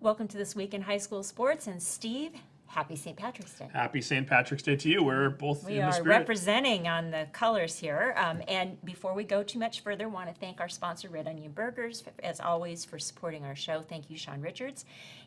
Welcome to This Week in High School Sports. And Steve, happy St. Patrick's Day. Happy St. Patrick's Day to you. We're both We in the are spirit. representing on the colors here. And before we go too much further, want to thank our sponsor, Red Onion Burgers, as always, for supporting our show. Thank you, Sean Richards.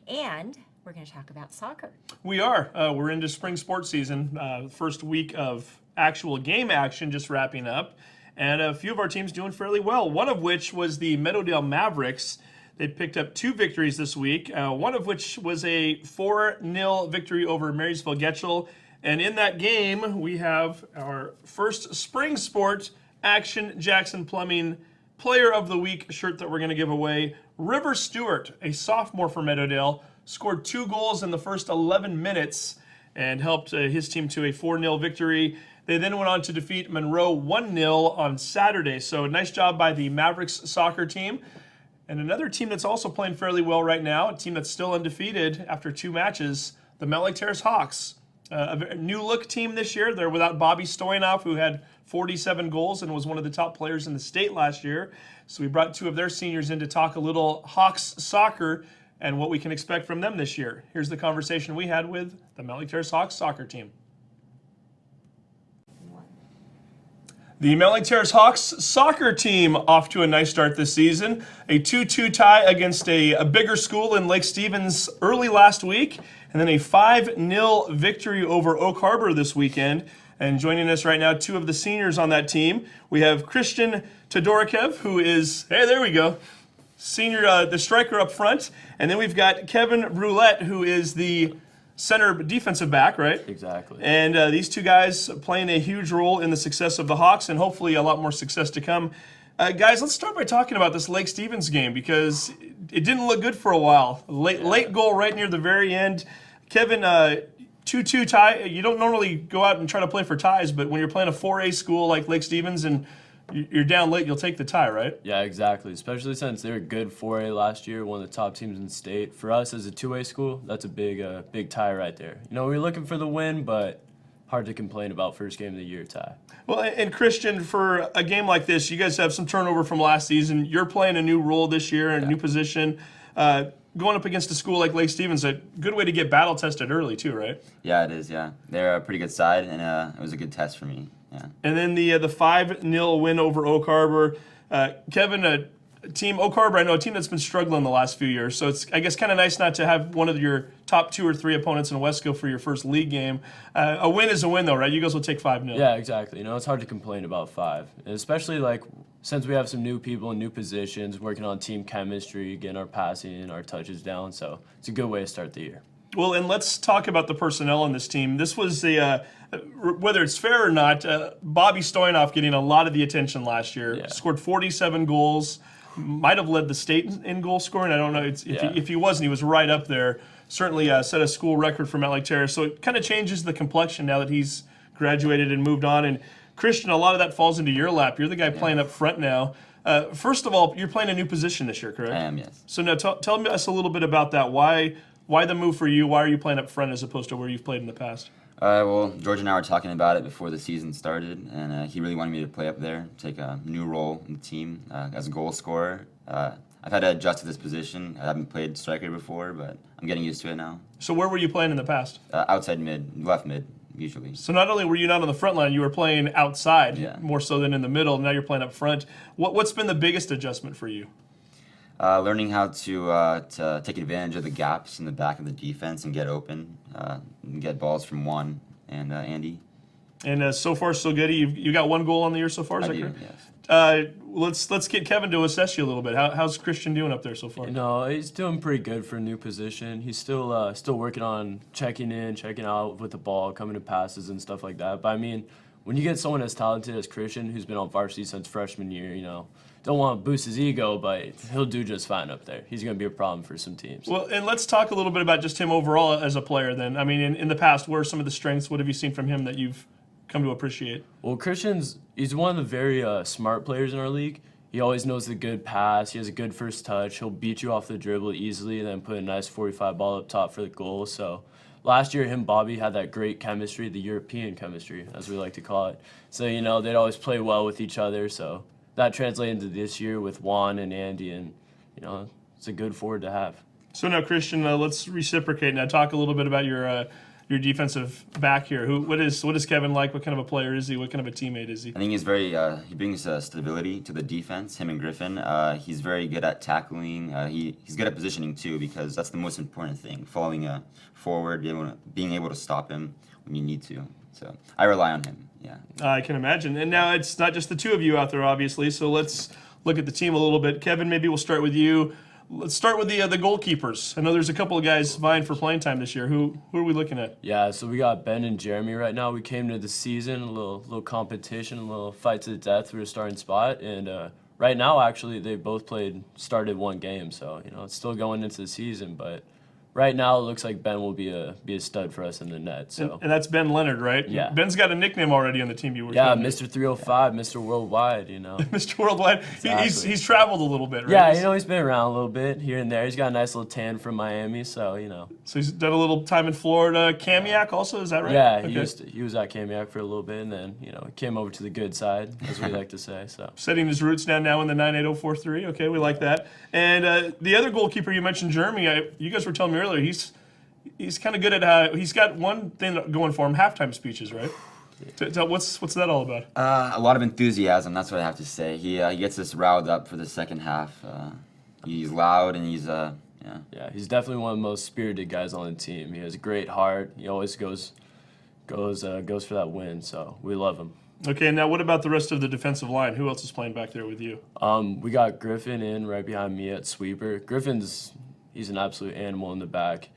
And we're going to talk about soccer. We are. We're into spring sports season. First week of actual game action just wrapping up. And a few of our teams doing fairly well, one of which was the Meadowdale Mavericks. They picked up 2 victories this week, one of which was a 4-0 victory over Marysville Getchell. And in that game, we have our first spring sport Action Jackson Plumbing Player of the Week shirt that we're going to give away. River Stewart, a sophomore for Meadowdale, scored 2 goals in the first 11 minutes and helped his team to a 4-0 victory. They then went on to defeat Monroe 1-0 on Saturday. So nice job by the Mavericks soccer team. And another team that's also playing fairly well right now, a team that's still undefeated after 2 matches, the Mountlake Terrace Hawks. A new look team this year. They're without Bobby Stoyanov, who had 47 goals and was one of the top players in the state last year. So we brought 2 of their seniors in to talk a little Hawks soccer and what we can expect from them this year. Here's the conversation we had with the Mountlake Terrace Hawks soccer team. The Mountlake Terrace Hawks soccer team off to a nice start this season. A 2-2 tie against a bigger school in Lake Stevens early last week, and then a 5-0 victory over Oak Harbor this weekend. And joining us right now, 2 of the seniors on that team. We have Christian Todorakev, who is, hey, there we go, senior, the striker up front. And then we've got Kevin Broulette, who is the center defensive back, right? Exactly. And these 2 guys playing a huge role in the success of the Hawks and hopefully a lot more success to come. Guys, let's start by talking about this Lake Stevens game because it didn't look good for a while. Late goal right near the very end. Kevin, 2-2 tie. You don't normally go out and try to play for ties, but when you're playing a 4A school like Lake Stevens and you're down late, you'll take the tie, right? Yeah, exactly. Especially since they were good 4A last year, one of the top teams in the state. For us as a 2A school, that's a big tie right there. You know, we were looking for the win, but hard to complain about first game of the year tie. Well, and Christian, for a game like this, you guys have some turnover from last season. You're playing a new role this year, a new position. Going up against a school like Lake Stevens, a good way to get battle tested early too, right? Yeah, it is, yeah. They're a pretty good side, and it was a good test for me, yeah. And then the 5-0 win over Oak Harbor. Kevin, Oak Harbor, I know a team that's been struggling the last few years, so it's, I guess, kind of nice not to have one of your top 2 or 3 opponents in Wesco for your first league game. A win is a win, though, right? You guys will take 5-0. Yeah, exactly. You know, it's hard to complain about 5, and especially like since we have some new people in new positions, working on team chemistry, getting our passing and our touches down, so it's a good way to start the year. Well, and let's talk about the personnel on this team. This was whether it's fair or not, Bobby Stoyanov getting a lot of the attention last year. Yeah. Scored 47 goals, might have led the state in goal scoring. I don't know if he wasn't. He was right up there. Certainly set a school record for Mountlake Terrace. So it kind of changes the complexion now that he's graduated and moved on. And Christian, a lot of that falls into your lap. You're the guy playing up front now. First of all, you're playing a new position this year, correct? I am, yes. So now tell us a little bit about that. Why the move for you? Why are you playing up front as opposed to where you've played in the past? Well, George and I were talking about it before the season started, and he really wanted me to play up there, take a new role in the team as a goal scorer. I've had to adjust to this position. I haven't played striker before, but I'm getting used to it now. So where were you playing in the past? Outside mid, left mid, usually. So not only were you not on the front line, you were playing outside more so than in the middle. Now you're playing up front. What's been the biggest adjustment for you? Learning how to take advantage of the gaps in the back of the defense and get open, and get balls from Juan and Andy. And so far, so good. You got 1 goal on the year so far, is that correct? Yes. Let's get Kevin to assess you a little bit. How's Christian doing up there so far? You know, he's doing pretty good for a new position. He's still working on checking in, checking out with the ball, coming to passes and stuff like that. But I mean, when you get someone as talented as Christian, who's been on varsity since freshman year, you know, don't want to boost his ego, but he'll do just fine up there. He's going to be a problem for some teams. Well, and let's talk a little bit about just him overall as a player then. I mean, in the past, what are some of the strengths? What have you seen from him that you've come to appreciate? Well, he's one of the very smart players in our league. He always knows the good pass. He has a good first touch. He'll beat you off the dribble easily and then put a nice 45 ball up top for the goal. So last year, him and Bobby had that great chemistry, the European chemistry, as we like to call it. So, you know, they'd always play well with each other. So that translated into this year with Juan and Andy, and, you know, it's a good forward to have. So now, Christian, let's reciprocate now. Talk a little bit about your defensive back here. What is Kevin like? What kind of a player is he? What kind of a teammate is he? I think he's very. He brings stability to the defense. Him and Griffin. He's very good at tackling. He's good at positioning too, because that's the most important thing. Following forward, being able to stop him when you need to. So I rely on him. Yeah. I can imagine. And now it's not just the two of you out there, obviously. So let's look at the team a little bit. Kevin, maybe we'll start with you. Let's start with the goalkeepers. I know there's a couple of guys vying for playing time this year. Who are we looking at? Yeah, so we got Ben and Jeremy right now. We came to the season, a little competition, a little fight to the death for a starting spot. And right now, actually, they both started one game. So, it's still going into the season. But right now, it looks like Ben will be a stud for us in the net. So. And that's Ben Leonard, right? Yeah. Ben's got a nickname already on the team you were Yeah, with. Mr. 305, Mr. Worldwide, Mr. Worldwide. Exactly. He's traveled a little bit, right? Yeah, he's been around a little bit here and there. He's got a nice little tan from Miami, so. So he's done a little time in Florida. Kamiak also, is that right? Yeah, Okay. he was at Kamiak for a little bit, and then, came over to the good side, as we like to say, so. Setting his roots down now in the 98043. Okay, we like that. And the other goalkeeper you mentioned, Jeremy, you guys were telling me earlier, he's kind of good at he's got one thing going for him, halftime speeches, right? What's that all about? A lot of enthusiasm. That's what I have to say. He gets us riled up for the second half. He's loud and he's yeah. Yeah, he's definitely one of the most spirited guys on the team. He has a great heart. He always goes for that win, so we love him. Okay, now what about the rest of the defensive line? Who else is playing back there with you? We got Griffin in right behind me at sweeper. He's an absolute animal in the back.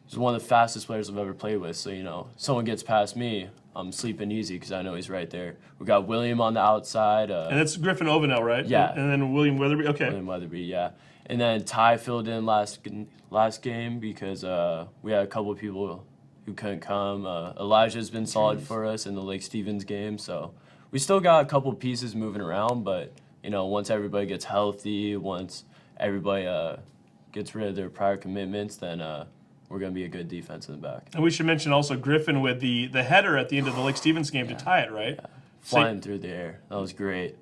He's one of the fastest players I've ever played with, so, someone gets past me, I'm sleeping easy because I know he's right there. We got William on the outside. And that's Griffin Ovenel, right? Yeah. And then William Weatherby. Okay. William Weatherby, yeah. And then Ty filled in last game because we had a couple of people who couldn't come. Elijah's been solid for us in the Lake Stevens game, so we still got a couple pieces moving around, but, once everybody gets healthy, once everybody gets rid of their prior commitments, then we're going to be a good defense in the back. And we should mention also Griffin with the header at the end of the Lake Stevens game to tie it, right? Yeah. Flying through the air. That was great.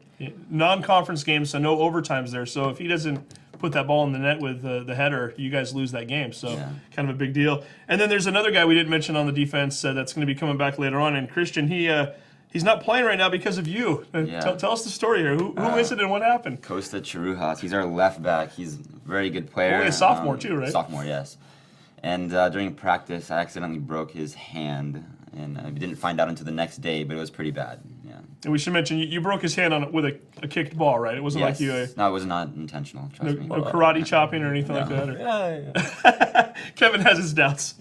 Non-conference game, so no overtimes there. So if he doesn't put that ball in the net with the header, you guys lose that game. So kind of a big deal. And then there's another guy we didn't mention on the defense that's going to be coming back later on. And Christian, he's not playing right now because of you. Tell us the story here. Who is it and what happened? Costa Chirujas. He's our left back. He's a very good player. Only a sophomore too, right? Sophomore, yes. And during practice, I accidentally broke his hand, and we didn't find out until the next day, but it was pretty bad. Yeah. And we should mention you broke his hand with a kicked ball, right? It wasn't like you. No, it was not intentional. Trust me. No karate chopping or anything like that. Or? Yeah. Kevin has his doubts.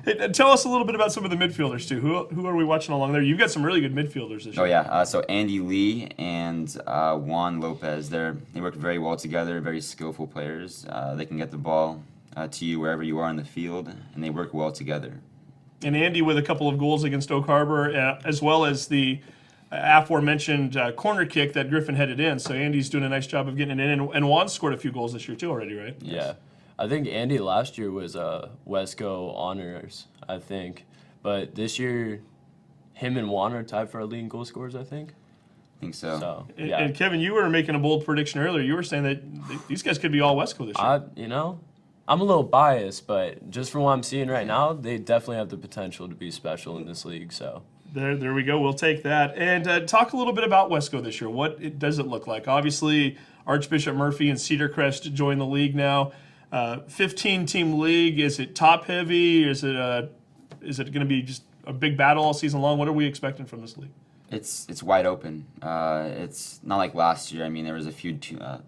Hey, tell us a little bit about some of the midfielders too. Who are we watching along there? You've got some really good midfielders this year. Oh yeah. So Andy Lee and Juan Lopez, they work very well together. Very skillful players. They can get the ball to you wherever you are in the field, and they work well together. And Andy with a couple of goals against Oak Harbor, as well as the aforementioned corner kick that Griffin headed in. So Andy's doing a nice job of getting it in. And Juan scored a few goals this year too already, right? Yeah. I think Andy last year was Wesco honors, I think. But this year, him and Juan are tied for our leading goal scorers, I think. I think so. And Kevin, you were making a bold prediction earlier. You were saying that these guys could be all Wesco this year. I'm a little biased, but just from what I'm seeing right now, they definitely have the potential to be special in this league. So there we go. We'll take that. And talk a little bit about Wesco this year. What does it look like? Obviously, Archbishop Murphy and Cedar Crest join the league now. 15-team league. Is it top heavy? Is it going to be just a big battle all season long? What are we expecting from this league? It's wide open. It's not like last year. I mean, there was a few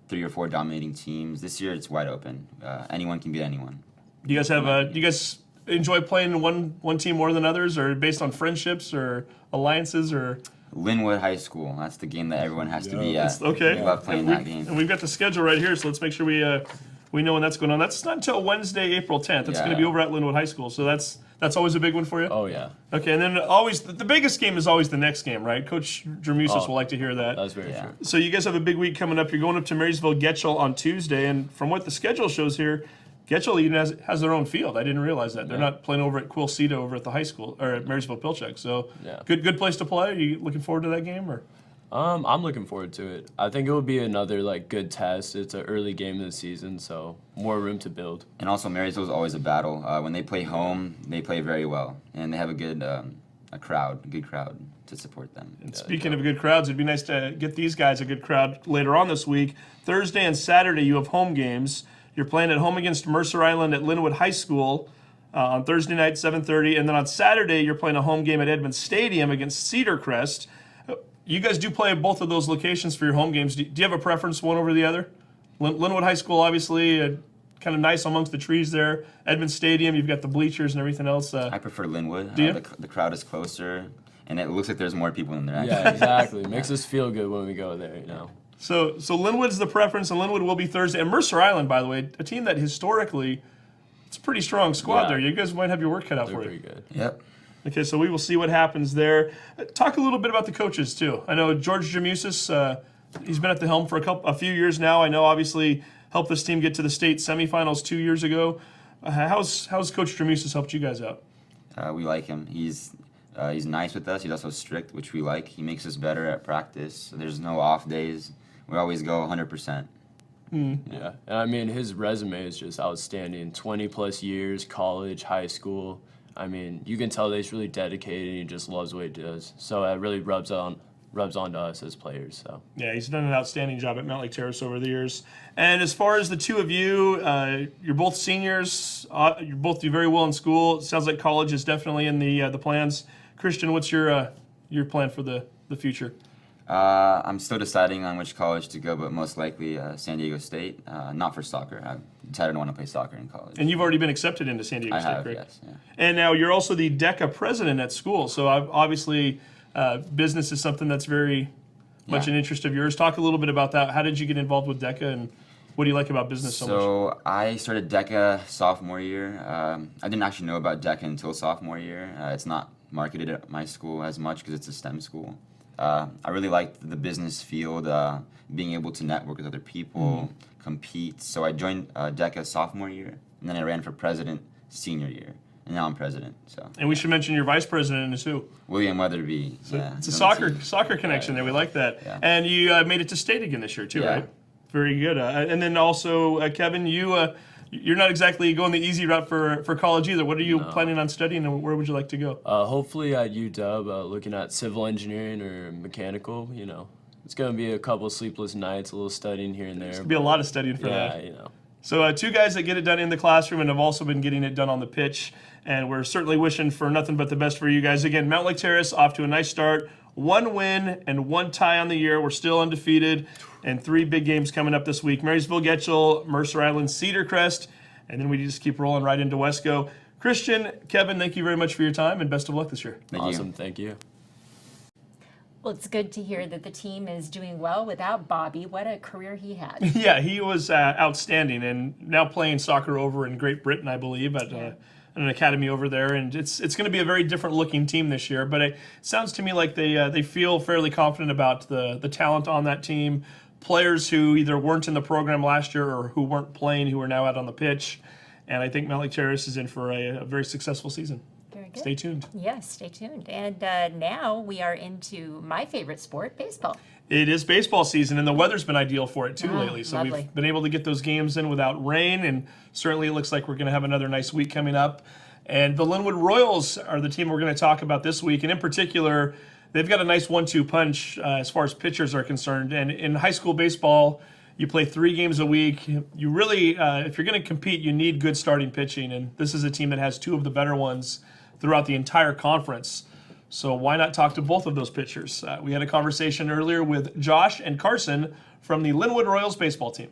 3 or 4 dominating teams. This year, it's wide open. Anyone can beat anyone. Do you guys enjoy playing one team more than others, or based on friendships or alliances, or? Lynnwood High School. That's the game that everyone has to be at. Okay. We love playing that game. And we've got the schedule right here, so let's make sure we know when that's going on. That's not until Wednesday, April 10th. It's going to be over at Lynnwood High School, so that's always a big one for you? Oh, yeah. Okay, and then always the biggest game is always the next game, right? Coach Dramusis will like to hear that. That's very true. So you guys have a big week coming up. You're going up to Marysville-Getchell on Tuesday, and from what the schedule shows here, Getchell even has their own field. I didn't realize that. They're not playing over at Quilceda over at the high school, or at Marysville-Pilchuck. So good place to play. Are you looking forward to that game? Or? I'm looking forward to it. I think it will be another good test. It's an early game of the season, so more room to build. And also, Marysville is always a battle. When they play home, they play very well, and they have a good good crowd to support them. And speaking of good crowds, it'd be nice to get these guys a good crowd later on this week. Thursday and Saturday, you have home games. You're playing at home against Mercer Island at Lynnwood High School on Thursday night, 7:30, and then on Saturday, you're playing a home game at Edmonds Stadium against Cedar Crest. You guys do play at both of those locations for your home games. Do you have a preference one over the other? Lynnwood High School, obviously, kind of nice amongst the trees there. Edmonds Stadium, you've got the bleachers and everything else. I prefer Lynnwood. Do you? The crowd is closer, and it looks like there's more people in there. Yeah, exactly. Makes us feel good when we go there, So Lynnwood's the preference, and Lynnwood will be Thursday. And Mercer Island, by the way, a team that historically, it's a pretty strong squad there. You guys might have your work cut out They're for pretty you. good. Yep. Okay, so we will see what happens there. Talk a little bit about the coaches too. I know George Jamusis, he's been at the helm for a few years now. I know obviously helped this team get to the state semifinals 2 years ago. How's Coach Jamusis helped you guys out? We like him. He's nice with us. He's also strict, which we like. He makes us better at practice. There's no off days. We always go 100%. Yeah, and I mean, his resume is just outstanding. 20-plus years, college, high school. I mean, you can tell that he's really dedicated and he just loves what he does. So it really rubs onto us as players. So Yeah, he's done an outstanding job at Mountlake Terrace over the years. And as far as the two of you, you're both seniors. You both do very well in school. It sounds like college is definitely in the plans. Christian, what's your plan for the future? I'm still deciding on which college to go, but most likely San Diego State. Not for soccer. I decided I want to play soccer in college. And you've already been accepted into San Diego I State, have, correct? yes. Yeah. And now you're also the DECA president at school. So obviously, business is something that's very much an interest of yours. Talk a little bit about that. How did you get involved with DECA, and what do you like about business so much? So I started DECA sophomore year. I didn't actually know about DECA until sophomore year. It's not marketed at my school as much because it's a STEM school. I really liked the business field, being able to network with other people, compete. So I joined DECA sophomore year, and then I ran for president senior year, and now I'm president. So. And we should mention your vice president is who? William Weatherby. So yeah, it's a soccer connection there. We like that. Yeah. And you made it to state again this year too, Yeah. right? Very good. And then also, Kevin, you're not exactly going the easy route for college either. What are you planning on studying, and where would you like to go? hopefully at UW, looking at civil engineering or mechanical. It's going to be a couple sleepless nights, a little studying here and there. There'll be a lot of studying for that. Yeah, So two guys that get it done in the classroom and have also been getting it done on the pitch. And we're certainly wishing for nothing but the best for you guys. Again, Mountlake Terrace off to a nice start. 1 win and 1 tie on the year. We're still undefeated. And 3 big games coming up this week. Marysville, Getchell, Mercer Island, Cedar Crest. And then we just keep rolling right into Wesco. Christian, Kevin, thank you very much for your time and best of luck this year. Thank you. Awesome, thank you. Well, it's good to hear that the team is doing well without Bobby. What a career he had. Yeah, he was outstanding, and now playing soccer over in Great Britain, I believe, at an academy over there. And it's going to be a very different looking team this year. But it sounds to me like they feel fairly confident about the talent on that team. Players who either weren't in the program last year or who weren't playing, who are now out on the pitch. And I think Mountlake Terrace is in for a very successful season. Very good. Stay tuned. Yes, stay tuned. And now we are into my favorite sport, baseball. It is baseball season, and the weather's been ideal for it too Ah, lately. So lovely. we've been able to get those games in without rain, and certainly it looks like we're going to have another nice week coming up. And the Lynnwood Royals are the team we're going to talk about this week, and in particular, they've got a nice 1-2 punch as far as pitchers are concerned. And in high school baseball, you play 3 games a week. You really, if you're going to compete, you need good starting pitching, and this is a team that has 2 of the better ones throughout the entire conference. So why not talk to both of those pitchers? We had a conversation earlier with Josh and Carson from the Lynnwood Royals baseball team.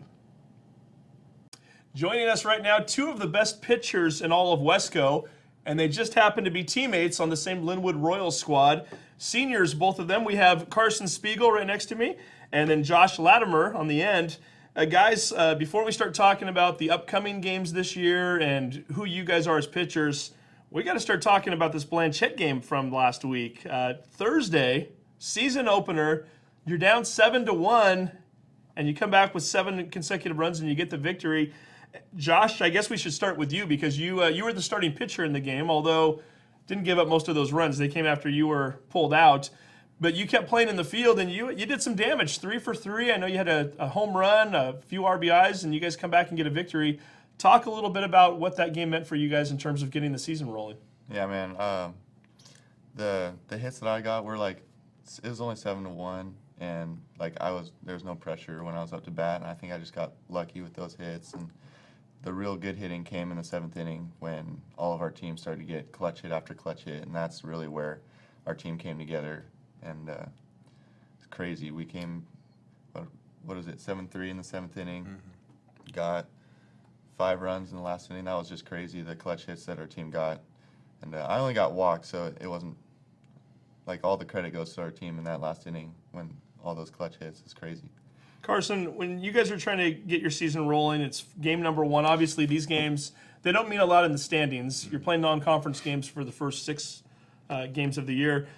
Joining us right now, 2 of the best pitchers in all of Wesco, and they just happen to be teammates on the same Lynnwood Royals squad. Seniors, both of them. We have Carson Speegle right next to me, and then Josh Latimer on the end. Guys, before we start talking about the upcoming games this year and who you guys are as pitchers, we got to start talking about this Blanchette game from last week. Thursday, season opener, you're down 7-1, and you come back with 7 consecutive runs and you get the victory. Josh, I guess we should start with you because you were the starting pitcher in the game, although didn't give up most of those runs. They came after you were pulled out. But you kept playing in the field, and you did some damage. 3 for 3. I know you had a home run, a few RBIs, and you guys come back and get a victory. Talk a little bit about what that game meant for you guys in terms of getting the season rolling. Yeah, man. The hits that I got were like, it was only 7-1, and like there was no pressure when I was up to bat, and I think I just got lucky with those hits. And the real good hitting came in the 7th inning when all of our teams started to get clutch hit after clutch hit, and that's really where our team came together. And it's crazy. We came, what is it, 7-3 in the 7th inning. Mm-hmm. Got 5 runs in the last inning. That was just crazy, the clutch hits that our team got. And I only got walked, so it wasn't, like, all the credit goes to our team in that last inning when all those clutch hits. It's crazy. Carson, when you guys are trying to get your season rolling, it's game number 1. Obviously, these games, they don't mean a lot in the standings. You're playing non-conference games for the first 6 games of the year.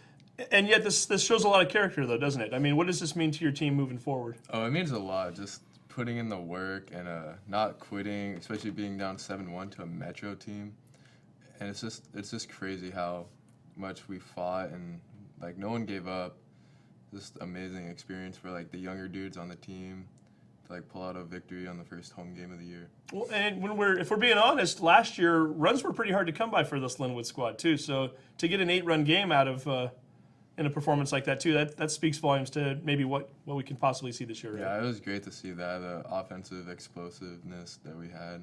And yet this shows a lot of character, though, doesn't it? I mean, what does this mean to your team moving forward? Oh, it means a lot. Just putting in the work and not quitting, especially being down 7-1 to a Metro team. And it's just crazy how much we fought and like no one gave up. Just amazing experience for like the younger dudes on the team to like pull out a victory on the first home game of the year. Well, and if we're being honest, last year runs were pretty hard to come by for this Lynnwood squad too. So to get an 8-run game out of in a performance like that too, that speaks volumes to maybe what we can possibly see this year. Right? Yeah, it was great to see that, the offensive explosiveness that we had,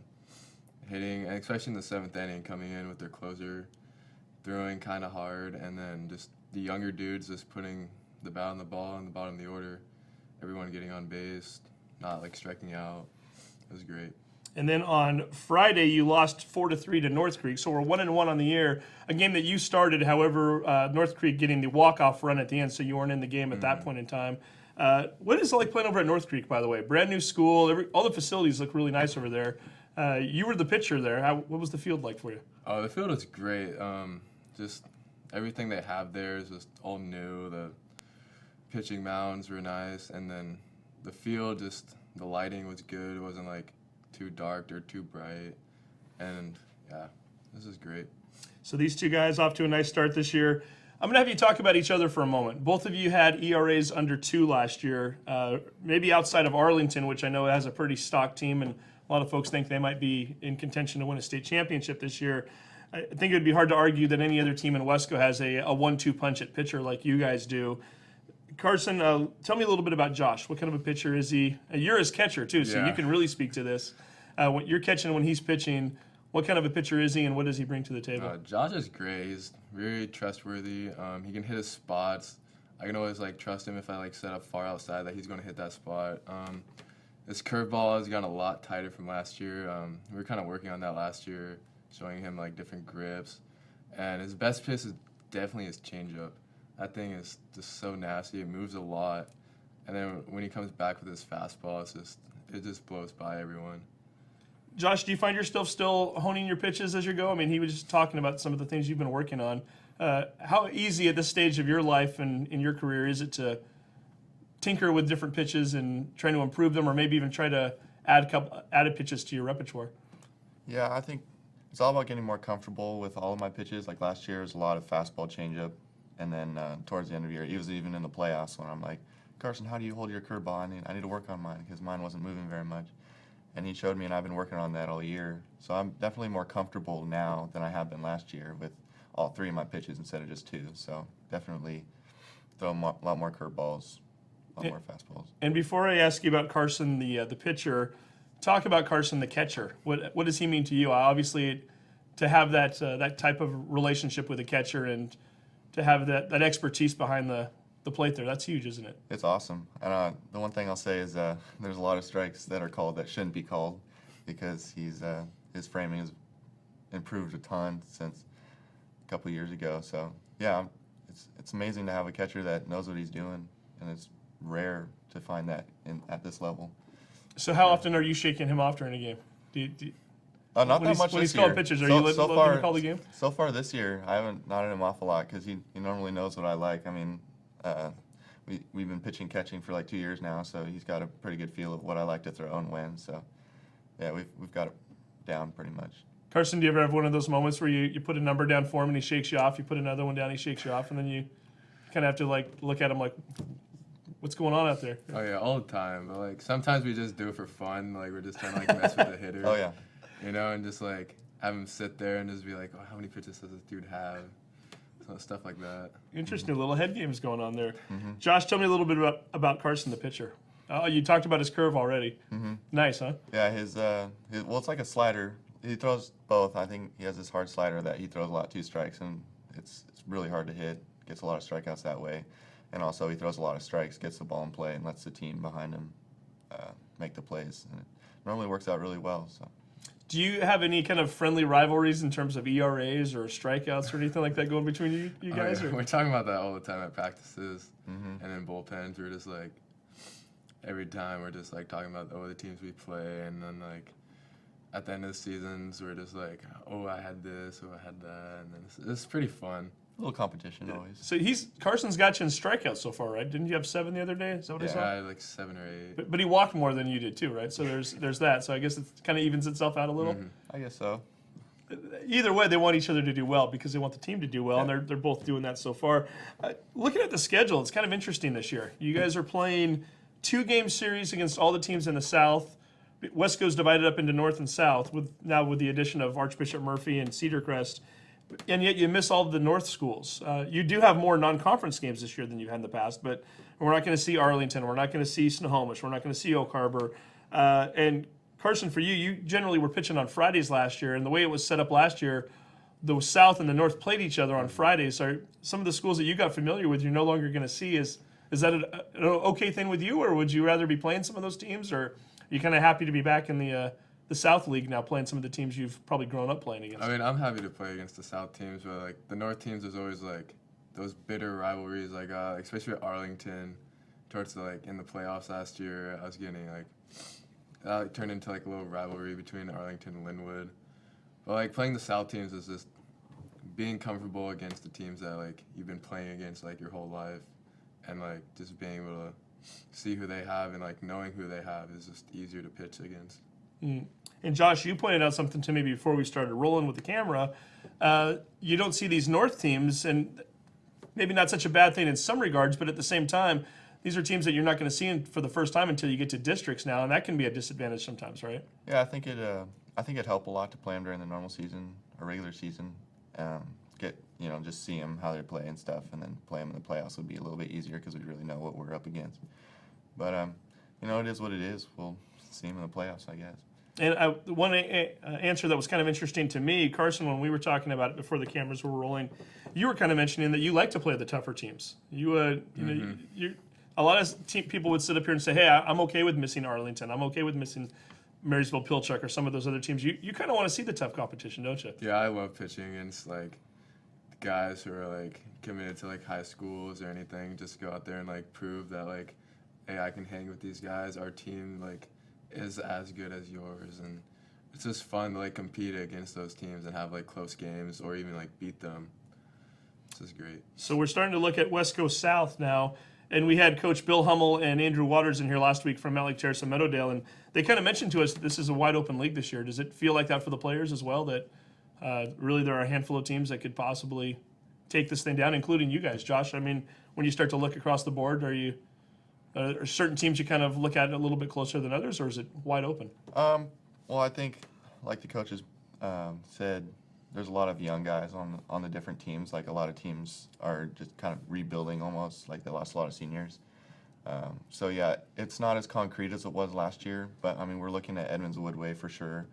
hitting, and especially in the 7th inning, coming in with their closer, throwing kind of hard, and then just the younger dudes just putting the bat on the ball in the bottom of the order, everyone getting on base, not like striking out. It was great. And then on Friday, you lost 4-3 to North Creek. So we're 1-1 on the year. A game that you started, however, North Creek getting the walk-off run at the end, so you weren't in the game at that point in time. What is it like playing over at North Creek, by the way? Brand new school. All the facilities look really nice over there. You were the pitcher there. What was the field like for you? Oh, the field is great. Just everything they have there is just all new. The pitching mounds were nice, and then the field, just the lighting was good. It wasn't like too dark or too bright, and yeah, this is great. So these two guys off to a nice start this year. I'm going to have you talk about each other for a moment. Both of you had ERAs under 2 last year, maybe outside of Arlington, which I know has a pretty stock team, and a lot of folks think they might be in contention to win a state championship this year. I think it would be hard to argue that any other team in Wesco has a 1-2 punch at pitcher like you guys do. Carson, tell me a little bit about Josh. What kind of a pitcher is he? You're his catcher, too, so you can really speak to this. What you're catching when he's pitching, what kind of a pitcher is he, and what does he bring to the table? Josh is great. He's very trustworthy. He can hit his spots. I can always trust him if I set up far outside that he's going to hit that spot. His curveball has gotten a lot tighter from last year. We were kind of working on that last year, showing him different grips. And his best pitch is definitely his changeup. That thing is just so nasty. It moves a lot. And then when he comes back with his fastball, it just blows by everyone. Josh, do you find yourself still honing your pitches as you go? I mean, he was just talking about some of the things you've been working on. How easy at this stage of your life and in your career is it to tinker with different pitches and trying to improve them, or maybe even try to add added pitches to your repertoire? Yeah, I think it's all about getting more comfortable with all of my pitches. Like last year, it was a lot of fastball changeup, and then towards the end of the year, it was even in the playoffs when I'm like, Carson, how do you hold your curveball? I need to work on mine because mine wasn't moving very much. And he showed me, and I've been working on that all year. So I'm definitely more comfortable now than I have been last year with all 3 of my pitches instead of just 2. So definitely throw a lot more curveballs, a lot more fastballs. And before I ask you about Carson, the pitcher, talk about Carson, the catcher. What does he mean to you? Obviously, to have that type of relationship with a catcher and to have that expertise behind the plate there, that's huge, isn't it? It's awesome. And the one thing I'll say is there's a lot of strikes that are called that shouldn't be called because his framing has improved a ton since a couple years ago. So yeah, it's amazing to have a catcher that knows what he's doing, and it's rare to find that at this level. So how often are you shaking him off during a game? Not that much when this he's calling year. pitches, are you letting him call the game? So far this year, I haven't nodded him off a lot because he normally knows what I like. I mean, we've been pitching catching for 2 years now, so he's got a pretty good feel of what I like to throw and when. So yeah, we've got it down pretty much. Carson, do you ever have one of those moments where you put a number down for him and he shakes you off, you put another one down, he shakes you off, and then you kind of have to like look at him like, what's going on out there? Oh yeah, all the time. But like sometimes we just do it for fun. Like we're just trying to like mess with the hitter. Oh yeah. You know, and just like have him sit there and just be like, oh, how many pitches does this dude have? So stuff like that. Interesting little head games going on there. Josh, tell me a little bit about Carson, the pitcher. You talked about his curve already. Nice, huh? Yeah, his well, it's like a slider. He throws both. I think he has this hard slider that he throws a lot, 2 strikes, and it's really hard to hit. Gets a lot of strikeouts that way, and also he throws a lot of strikes, gets the ball in play, and lets the team behind him make the plays. And it normally works out really well. So. Do you have any kind of friendly rivalries in terms of ERAs or strikeouts or anything like that going between you guys? Oh, yeah. Or? We're talking about that all the time at practices and in bullpens. We're just like every time we're just like talking about the teams we play, and then like at the end of the seasons we're just like, oh, I had this, oh, I had that, and then it's pretty fun. A little competition always. So Carson's got you in strikeouts so far, right? Didn't you have 7 the other day? Is that what I Yeah, saw? I had like 7 or 8. But he walked more than you did too, right? So there's that. So I guess it kind of evens itself out a little. I guess so. Either way, they want each other to do well because they want the team to do well, and they're both doing that so far. Looking at the schedule, it's kind of interesting this year. You guys are playing 2-game series against all the teams in the South. Wesco's divided up into North and South with the addition of Archbishop Murphy and Cedar Crest. And yet you miss all of the North schools. You do have more non-conference games this year than you had in the past, but we're not going to see Arlington. We're not going to see Snohomish. We're not going to see Oak Harbor. And Carson, for you generally were pitching on Fridays last year, and the way it was set up last year, the South and the North played each other on Fridays. So some of the schools that you got familiar with, you're no longer going to see. Is that an okay thing with you, or would you rather be playing some of those teams, or are you kind of happy to be back in the South League now, playing some of the teams you've probably grown up playing against? I mean, I'm happy to play against the South teams, but like the North teams, there's always like those bitter rivalries, like especially with Arlington, towards in the playoffs last year. I was getting that turned into like a little rivalry between Arlington and Lynnwood. But like playing the South teams is just being comfortable against the teams that like you've been playing against like your whole life, and like just being able to see who they have and like knowing who they have is just easier to pitch against. And Josh, you pointed out something to me before we started rolling with the camera. You don't see these North teams, and maybe not such a bad thing in some regards, but at the same time, these are teams that you're not going to see for the first time until you get to districts now, and that can be a disadvantage sometimes, right? Yeah, I think it'd help a lot to play them during the normal season or regular season. Just see them how they play and stuff, and then play them in the playoffs would be a little bit easier because we really know what we're up against. But it is what it is. We'll see them in the playoffs, I guess. And one answer that was kind of interesting to me, Carson, when we were talking about it before the cameras were rolling, you were kind of mentioning that you like to play the tougher teams. A lot of people would sit up here and say, "Hey, I'm okay with missing Arlington. I'm okay with missing Marysville Pilchuck or some of those other teams." You kind of want to see the tough competition, don't you? Yeah, I love pitching against like guys who are like committed to like high schools or anything. Just go out there and like prove that like, hey, I can hang with these guys. Our team like is as good as yours, and it's just fun to like compete against those teams and have like close games or even like beat them. This is great. So we're starting to look at West Coast South now, and we had Coach Bill Hummel and Andrew Waters in here last week from Mountlake Terrace and Meadowdale, and they kind of mentioned to us that this is a wide open league this year. Does it feel like that for the players as well, that really there are a handful of teams that could possibly take this thing down, including you guys? Josh, I mean, when you start to look across the board, are certain teams you kind of look at a little bit closer than others, or is it wide open? Well, I think, like the coaches said, there's a lot of young guys on the different teams. Like a lot of teams are just kind of rebuilding almost, like they lost a lot of seniors. So yeah, it's not as concrete as it was last year, but I mean, we're looking at Edmonds-Woodway for sure.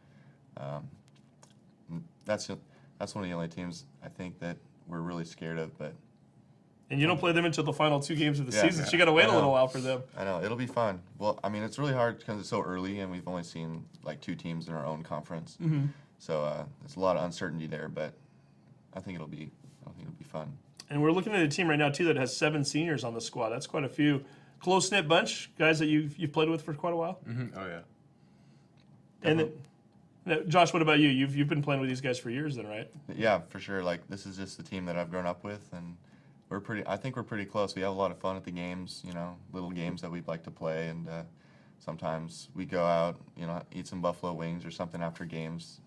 That's one of the only teams I think that we're really scared of, but. And you don't play them until the final 2 games of the Yeah, season, so you got to wait I a know. little while for them. I know, it'll be fun. Well, I mean, it's really hard because it's so early, and we've only seen like 2 teams in our own conference. Mm-hmm. So there's a lot of uncertainty there, but I think it'll be fun. And we're looking at a team right now too that has 7 seniors on the squad. That's quite a few. Close knit bunch, guys that you've played with for quite a while. Mm-hmm. Oh yeah. And then, Josh, what about you? You've been playing with these guys for years, then, right? Yeah, for sure. Like this is just the team that I've grown up with, and I think we're pretty close. We have a lot of fun at the games, little games that we'd like to play, and sometimes we go out, eat some buffalo wings or something after games.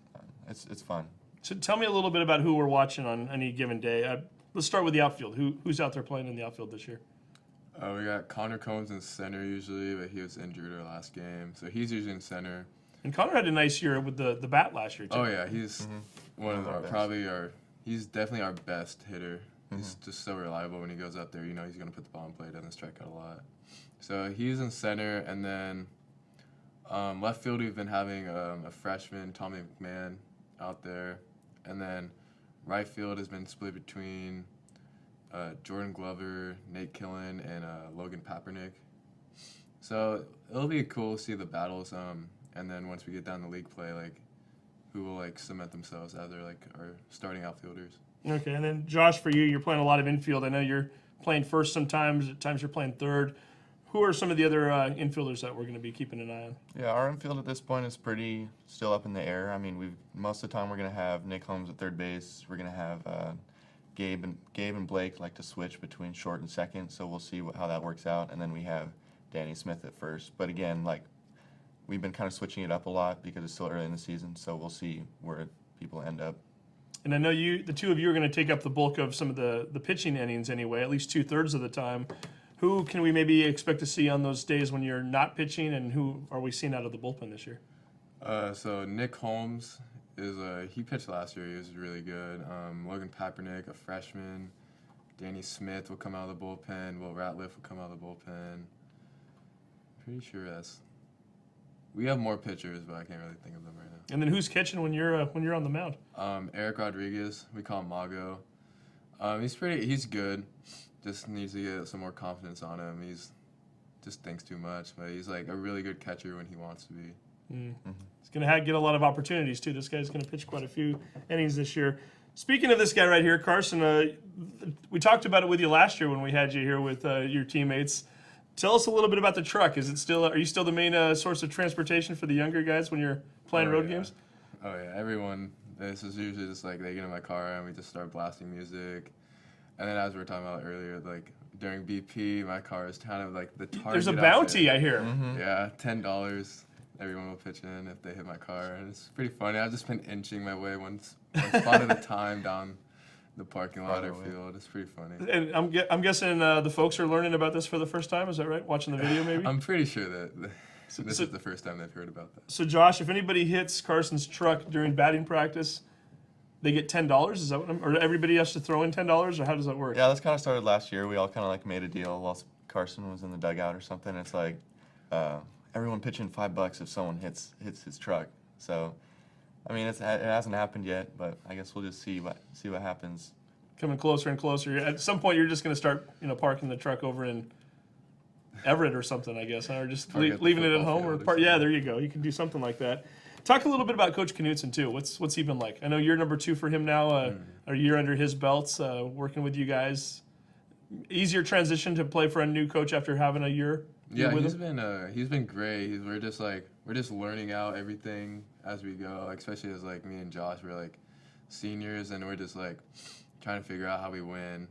It's fun. So tell me a little bit about who we're watching on any given day. let's start with the outfield. Who's out there playing in the outfield this year? We got Connor Combs in center usually, but he was injured our last game, so he's usually in center. And Connor had a nice year with the bat last year too. Oh yeah, he's one of our best. he's definitely our best hitter. He's just so reliable when he goes up there. You know he's gonna put the ball in play, doesn't strike out a lot. So he's in center, and then left field we've been having a freshman, Tommy McMahon, out there, and then right field has been split between Jordan Glover, Nate Killen, and Logan Papernick. So it'll be cool to see the battles. And then once we get down to league play, like who will like cement themselves as their like our starting outfielders. Okay, and then Josh, for you, you're playing a lot of infield. I know you're playing first sometimes. At times you're playing third. Who are some of the other infielders that we're going to be keeping an eye on? Yeah, our infield at this point is pretty still up in the air. I mean, most of the time we're going to have Nick Holmes at third base. We're going to have Gabe and Blake like to switch between short and second, so we'll see how that works out. And then we have Danny Smith at first. But again, like we've been kind of switching it up a lot because it's still early in the season, so we'll see where people end up. And I know the two of you are going to take up the bulk of some of the pitching innings anyway, at least 2/3 of the time. Who can we maybe expect to see on those days when you're not pitching, and who are we seeing out of the bullpen this year? So Nick Holmes is he pitched last year. He was really good. Logan Papernick, a freshman. Danny Smith will come out of the bullpen. Will Ratliff will come out of the bullpen. Pretty sure we have more pitchers, but I can't really think of them right now. And then who's catching when you're on the mound? Eric Rodriguez, we call him Mago. He's good. Just needs to get some more confidence on him. He's just thinks too much, but he's like a really good catcher when he wants to be. He's going to get a lot of opportunities too. This guy's going to pitch quite a few innings this year. Speaking of this guy right here, Carson, we talked about it with you last year when we had you here with your teammates. Tell us a little bit about the truck. Are you still the main source of transportation for the younger guys when you're playing road games? Oh yeah, everyone. This is usually just like they get in my car and we just start blasting music. And then as we were talking about earlier, like during BP, my car is kind of like the target. There's a out bounty, there. I hear. Yeah, $10. Everyone will pitch in if they hit my car, and it's pretty funny. I've just been inching my way one spot at a time down the parking lot or field. It's pretty funny. And I'm guessing the folks are learning about this for the first time. Is that right? Watching the video, maybe. I'm pretty sure that this is the first time they've heard about that. So, Josh, if anybody hits Carson's truck during batting practice, they get $10. Is that or everybody has to throw in $10, or how does that work? Yeah, this kind of started last year. We all kind of like made a deal while Carson was in the dugout or something. It's like everyone pitching $5 if someone hits his truck. So, I mean, it hasn't happened yet, but I guess we'll just see what happens. Coming closer and closer. At some point, you're just going to start, parking the truck over in Everett or something, I guess, or just leaving it at home or yeah, there you go. You can do something like that. Talk a little bit about Coach Knutson too. What's he been like? I know you're number 2 for him now. A year under his belts, working with you guys. Easier transition to play for a new coach after having a year. Yeah, he's been great. We're just learning out everything as we go. Like, especially as like me and Josh, we're like seniors, and we're just like trying to figure out how we win.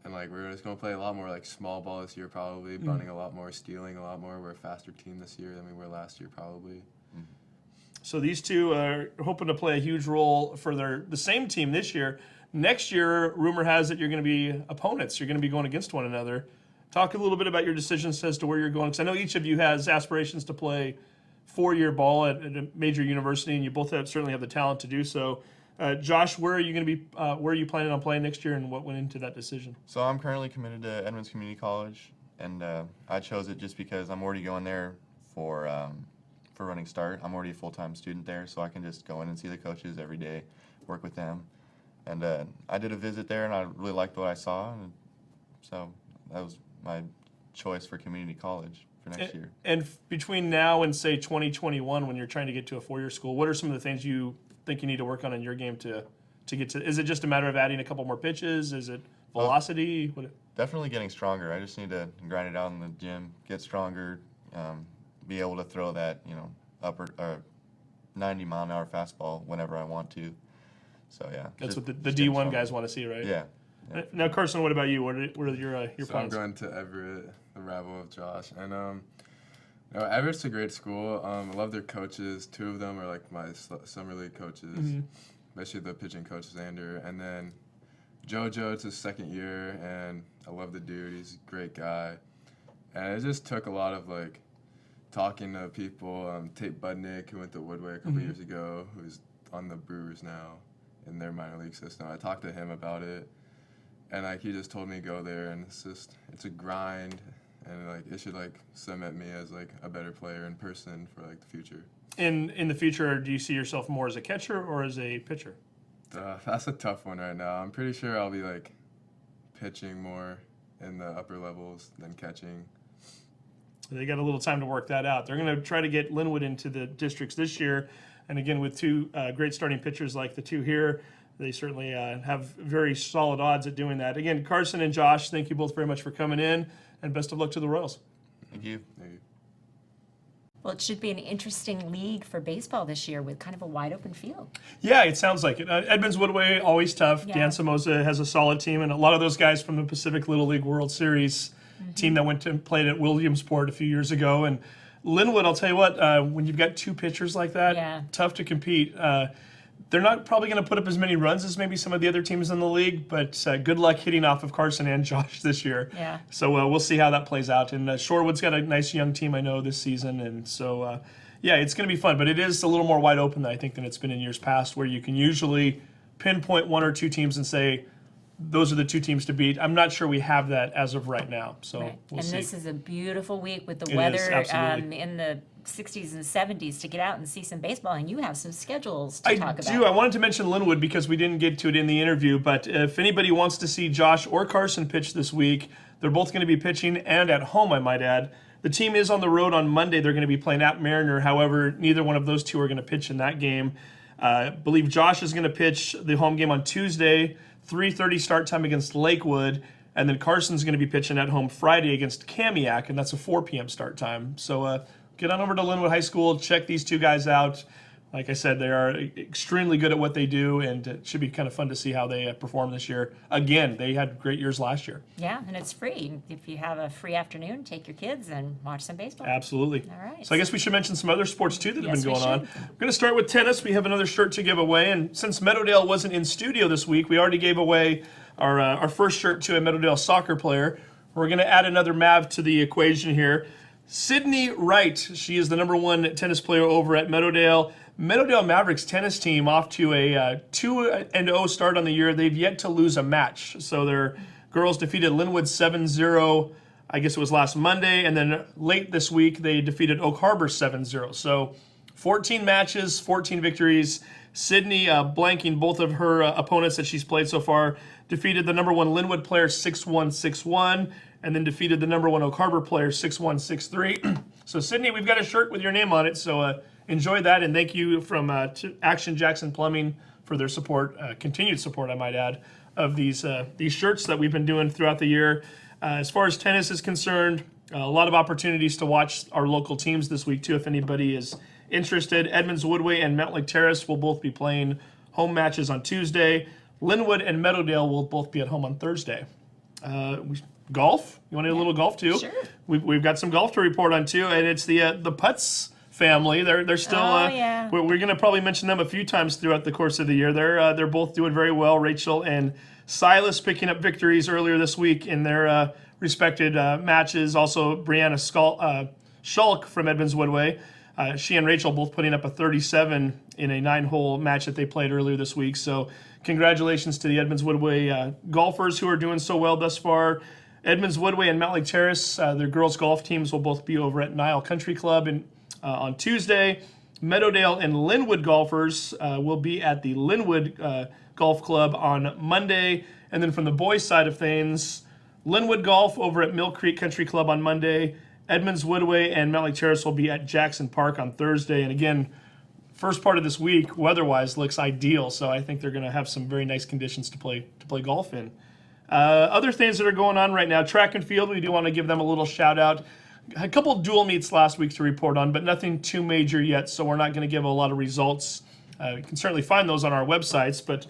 And like we're just gonna play a lot more like small ball this year, probably bunting a lot more, stealing a lot more. We're a faster team this year than we were last year, probably. So these two are hoping to play a huge role for the same team this year. Next year, rumor has it you're going to be opponents. You're going to be going against one another. Talk a little bit about your decisions as to where you're going, because I know each of you has aspirations to play 4-year ball at a major university, and you both certainly have the talent to do so. Josh, where are you going to be? Where are you planning on playing next year, and what went into that decision? So I'm currently committed to Edmonds Community College, and I chose it just because I'm already going there for running start. I'm already a full-time student there, so I can just go in and see the coaches every day, work with them. And I did a visit there, and I really liked what I saw, and so that was my choice for community college for next year. And between now and, say, 2021, when you're trying to get to a 4-year school, what are some of the things you think you need to work on in your game to get to? Is it just a matter of adding a couple more pitches? Is it velocity? Definitely getting stronger. I just need to grind it out in the gym, get stronger, be able to throw that, upper 90-mile-an-hour fastball whenever I want to. So yeah, that's what the D1 guys want to see, right? Yeah. Now, Carson, what about you? What are your So plans? I'm going to Everett, the rival of Josh, and Everett's a great school. I love their coaches. 2 of them are like my summer league coaches, especially the pitching coach Xander, and then JoJo, it's his second year, and I love the dude. He's a great guy. And it just took a lot of, like, talking to people. Tate Budnick, who went to Woodway a couple years ago, who's on the Brewers now in their minor league system. I talked to him about it, and, like, he just told me go there, and it's a grind, and, like, it should, like, cement me as, like, a better player in person for, like, the future. In the future, do you see yourself more as a catcher or as a pitcher? That's a tough one right now. I'm pretty sure I'll be, like, pitching more in the upper levels than catching. They got a little time to work that out. They're going to try to get Lynnwood into the districts this year. And again, with two great starting pitchers like the two here, they certainly have very solid odds at doing that. Again, Carson and Josh, thank you both very much for coming in, and best of luck to the Royals. Thank you. Well, it should be an interesting league for baseball this year with kind of a wide open field. Yeah, it sounds like it. Edmonds-Woodway, always tough. Yeah. Dan Somoza has a solid team, and a lot of those guys from the Pacific Little League World Series team that went to played at Williamsport a few years ago. And Lynnwood, I'll tell you what, when you've got two pitchers like that, Yeah. tough to compete. They're not probably going to put up as many runs as maybe some of the other teams in the league, but good luck hitting off of Carson and Josh this year. Yeah. So we'll see how that plays out. And Shorewood's got a nice young team, I know, this season. And so, yeah, it's going to be fun. But it is a little more wide open, I think, than it's been in years past, where you can usually pinpoint one or two teams and say, those are the two teams to beat. I'm not sure we have that as of right now. So Right. we'll And see. this is a beautiful week with the It is, weather absolutely. in the 60s and 70s to get out and see some baseball. And you have some schedules to I talk do. about. I wanted to mention Lynnwood because we didn't get to it in the interview. But if anybody wants to see Josh or Carson pitch this week, they're both going to be pitching and at home, I might add. The team is on the road on Monday. They're going to be playing at Mariner. However, neither one of those two are going to pitch in that game. I believe Josh is going to pitch the home game on Tuesday, 3:30 start time against Lakewood. And then Carson's going to be pitching at home Friday against Kamiak, and that's a 4 p.m. start time. So get on over to Lynnwood High School, check these two guys out. Like I said, they are extremely good at what they do, and it should be kind of fun to see how they perform this year. Again, they had great years last year. Yeah, and it's free. If you have a free afternoon, take your kids and watch some baseball. Absolutely. All right. So I guess we should mention some other sports too that have Yes, been we going on. should. We're going to start with tennis. We have another shirt to give away, and since Meadowdale wasn't in studio this week, we already gave away our first shirt to a Meadowdale soccer player. We're going to add another Mav to the equation here. Sydney Wright. She is the #1 tennis player over at Meadowdale. Meadowdale Mavericks tennis team off to a 2-0 start on the year. They've yet to lose a match. So their girls defeated Lynnwood 7-0. I guess it was last Monday, and then late this week they defeated Oak Harbor 7-0. So 14 matches, 14 victories. Sydney, blanking both of her opponents that she's played so far, defeated the #1 Lynnwood player 6-1, 6-1, and then defeated the #1 Oak Harbor player 6-1, 6-3. So Sydney, we've got a shirt with your name on it, so enjoy that, and thank you from Action Jackson Plumbing for their support, continued support, I might add, of these shirts that we've been doing throughout the year. As far as tennis is concerned, a lot of opportunities to watch our local teams this week too, if anybody is interested. Edmonds-Woodway and Mountlake Terrace will both be playing home matches on Tuesday. Lynnwood and Meadowdale will both be at home on Thursday. Golf? You want to do a little golf too? Sure. We've got some golf to report on too, and it's the Putz family. They're still. Oh, yeah. We're going to probably mention them a few times throughout the course of the year. They're both doing very well. Rachel and Silas picking up victories earlier this week in their respected matches. Also, Brianna Schulk from Edmonds-Woodway. She and Rachel both putting up a 37 in a 9-hole match that they played earlier this week. So congratulations to the Edmonds-Woodway golfers who are doing so well thus far. Edmonds-Woodway and Mountlake Terrace, their girls' golf teams will both be over at Nile Country Club on Tuesday. Meadowdale and Lynnwood golfers will be at the Lynnwood Golf Club on Monday. And then from the boys' side of things, Lynnwood Golf over at Mill Creek Country Club on Monday. Edmonds-Woodway and Mountlake Terrace will be at Jackson Park on Thursday. And again, first part of this week, weather-wise, looks ideal. So I think they're going to have some very nice conditions to play golf in. Other things that are going on right now, track and field, we do want to give them a little shout out. A couple dual meets last week to report on, but nothing too major yet, so we're not going to give a lot of results. You can certainly find those on our websites, but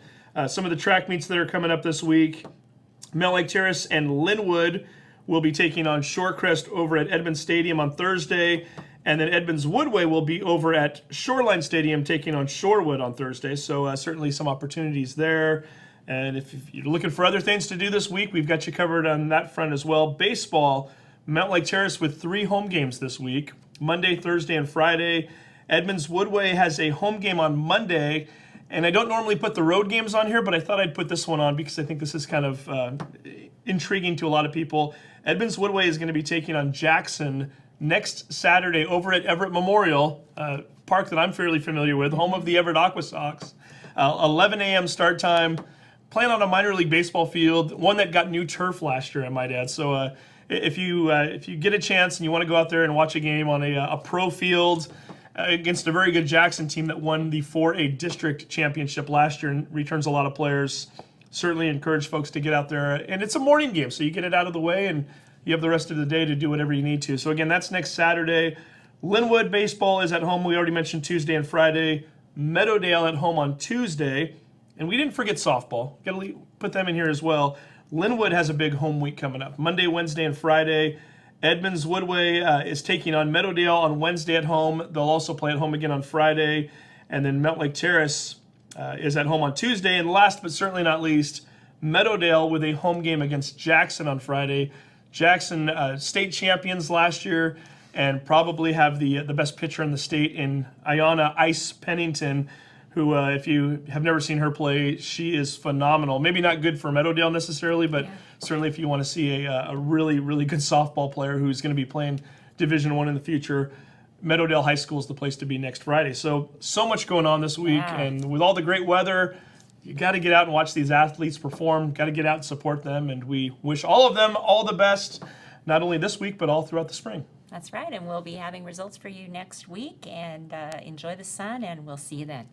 some of the track meets that are coming up this week, Mountlake Terrace and Lynnwood will be taking on Shorecrest over at Edmonds Stadium on Thursday, and then Edmonds-Woodway will be over at Shoreline Stadium taking on Shorewood on Thursday, so certainly some opportunities there. And if you're looking for other things to do this week, we've got you covered on that front as well. Baseball, Mountlake Terrace with 3 home games this week, Monday, Thursday, and Friday. Edmonds-Woodway has a home game on Monday, and I don't normally put the road games on here, but I thought I'd put this one on because I think this is kind of intriguing to a lot of people. Edmonds-Woodway is going to be taking on Jackson next Saturday over at Everett Memorial, park that I'm fairly familiar with, home of the Everett Aqua Sox. 11 a.m. start time. Playing on a minor league baseball field, one that got new turf last year, I might add. So if you get a chance and you want to go out there and watch a game on a pro field against a very good Jackson team that won the 4A district championship last year and returns a lot of players, certainly encourage folks to get out there. And it's a morning game, so you get it out of the way and you have the rest of the day to do whatever you need to. So again, that's next Saturday. Lynnwood baseball is at home. We already mentioned Tuesday and Friday. Meadowdale at home on Tuesday. And we didn't forget softball. Got to put them in here as well. Lynnwood has a big home week coming up. Monday, Wednesday, and Friday. Edmonds-Woodway is taking on Meadowdale on Wednesday at home. They'll also play at home again on Friday. And then Mountlake Terrace is at home on Tuesday. And last but certainly not least, Meadowdale with a home game against Jackson on Friday. Jackson state champions last year and probably have the best pitcher in the state in Ayanna Ice Pennington, who, if you have never seen her play, she is phenomenal. Maybe not good for Meadowdale necessarily, but certainly if you want to see a really, really good softball player who's going to be playing Division I in the future, Meadowdale High School is the place to be next Friday. So much going on this week, and with all the great weather, you got to get out and watch these athletes perform, got to get out and support them, and we wish all of them all the best, not only this week, but all throughout the spring. That's right, and we'll be having results for you next week, and enjoy the sun, and we'll see you then.